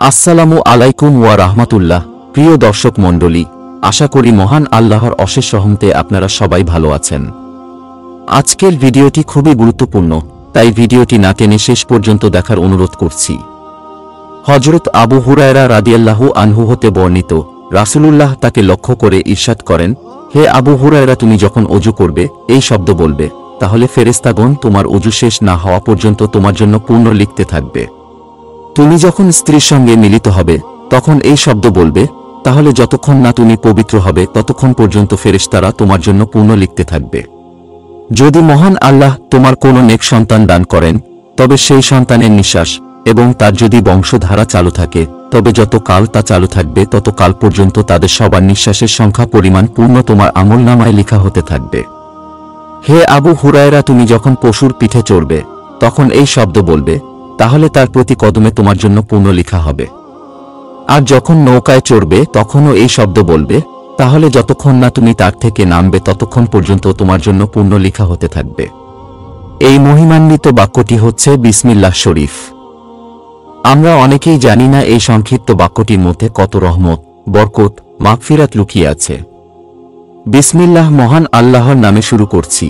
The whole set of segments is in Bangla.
আসসালামু আলাইকুম ওয়া রাহমাতুল্লাহ। প্রিয় দর্শক মণ্ডলী, আশা করি মহান আল্লাহর অশেষ রহমতে আপনারা সবাই ভালো আছেন। আজকের ভিডিওটি খুবই গুরুত্বপূর্ণ, তাই ভিডিওটি না টেনে শেষ পর্যন্ত দেখার অনুরোধ করছি। হযরত আবু হুরায়রা রাদিয়াল্লাহু আনহু হতে বর্ণিত, রাসূলুল্লাহ তাকে লক্ষ্য করে ইরশাদ করেন, হে আবু হুরায়রা, তুমি যখন ওযু করবে এই শব্দ বলবে, তাহলে ফেরেশতাগণ তোমার ওযু শেষ না হওয়া পর্যন্ত তোমার জন্য পুণ্য লিখতে থাকবে। তুমি যখন স্ত্রীর সঙ্গে মিলিত হবে তখন এই শব্দ বলবে, তাহলে যতক্ষণ না তুমি পবিত্র হবে ততক্ষণ পর্যন্ত ফেরেশতারা তোমার জন্য পুণ্য লিখতে থাকবে। যদি মহান আল্লাহ তোমার কোনো নেক সন্তান দান করেন, তবে সেই সন্তানের নিঃশ্বাস এবং তার যদি বংশধারা চালু থাকে, তবে যত কাল তা চালু থাকবে তত কাল পর্যন্ত তাদের সবার নিঃশ্বাসের সংখ্যা পরিমাণ পূর্ণ তোমার আমলনামায় লেখা হতে থাকবে। হে আবু হুরায়রা, তুমি যখন পশুর পিঠে চড়বে তখন এই শব্দ বলবে, তাহলে তার প্রতি কদমে তোমার জন্য পুণ্য লেখা হবে। আর যখন নৌকায় চড়বে তখনও এই শব্দ বলবে, তাহলে যতক্ষণ না তুমি তার থেকে নামবে ততক্ষণ পর্যন্ত তোমার জন্য পুণ্য লেখা হতে থাকবে। এই মহিমান্বিত বাক্যটি হচ্ছে বিসমিল্লাহ শরীফ। আমরা অনেকেই জানি না এই সংক্ষিপ্ত বাক্যটির মধ্যে কত রহমত, বরকত, মাগফিরাত লুকিয়ে আছে। বিসমিল্লাহ মহান আল্লাহর নামে শুরু করছি।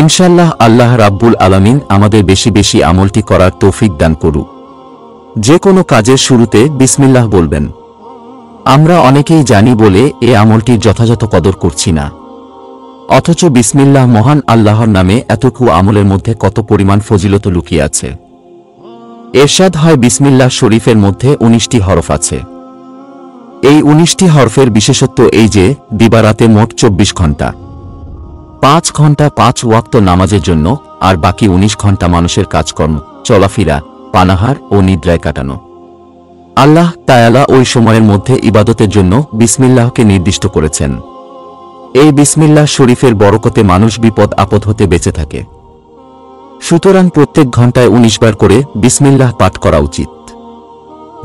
ইনশাআল্লাহ আল্লাহ রাব্বুল আলামিন আমাদের বেশি বেশি আমলটি করার তৌফিক দান করুক। যে কোনো কাজের শুরুতে বিসমিল্লাহ বলবেন। আমরা অনেকেই জানি বলে এ আমলটির যথাযথ কদর করছি না, অথচ বিসমিল্লাহ মহান আল্লাহর নামে এতটুকু আমলের মধ্যে কত পরিমাণ ফজিলত লুকিয়ে আছে। এরশাদ হয়, বিসমিল্লাহ শরীফের মধ্যে 19টি হরফ আছে। এই 19টি হরফের বিশেষত্ব এই যে দিবারাতে মোট 24 ঘণ্টা, 5 ঘণ্টা 5 ওয়াক্ত নামাজের জন্য, আর বাকি 19 ঘণ্টা মানুষের কাজকর্ম, চলাফেরা, পানাহার ও নিদ্রায় কাটানো। আল্লাহ তাআলা ওই সময়ের মধ্যে ইবাদতের জন্য বিসমিল্লাহকে নির্দিষ্ট করেছেন। এই বিসমিল্লাহ শরীফের বরকতে মানুষ বিপদ আপদ হতে বেঁচে থাকে। সুতরাং প্রত্যেক ঘণ্টায় 19 বার করে বিসমিল্লাহ পাঠ করা উচিত।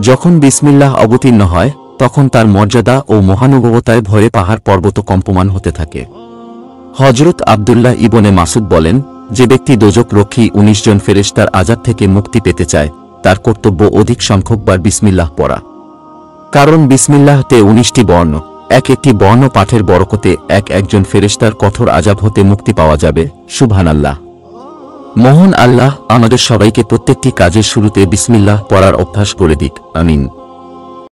যখন বিসমিল্লাহ অবতীর্ণ হয় তখন তার মর্যাদা ও মহানুভবতায় ভয়ে পাহাড় পর্বত কম্পমান হতে থাকে। হযরত আব্দুল্লাহ ইবনে মাসুদ বলেন, যে ব্যক্তি দোজখ রক্ষী 19 জন ফেরেশতার আযাব থেকে মুক্তি পেতে চায়, তার কর্তব্য অধিক সংখ্যকবার বিসমিল্লাহ পড়া। কারণ বিসমিল্লাহতে 19টি বর্ণ, এক একটি বর্ণ পাঠের বরকতে একজন ফেরেশতার কঠোর আযাব হতে মুক্তি পাওয়া যাবে। সুবহানাল্লাহ। মহান আল্লাহ আমাদের সবাইকে প্রত্যেকটি কাজের শুরুতে বিসমিল্লাহ পড়ার অভ্যাস করে দিক। আমিন।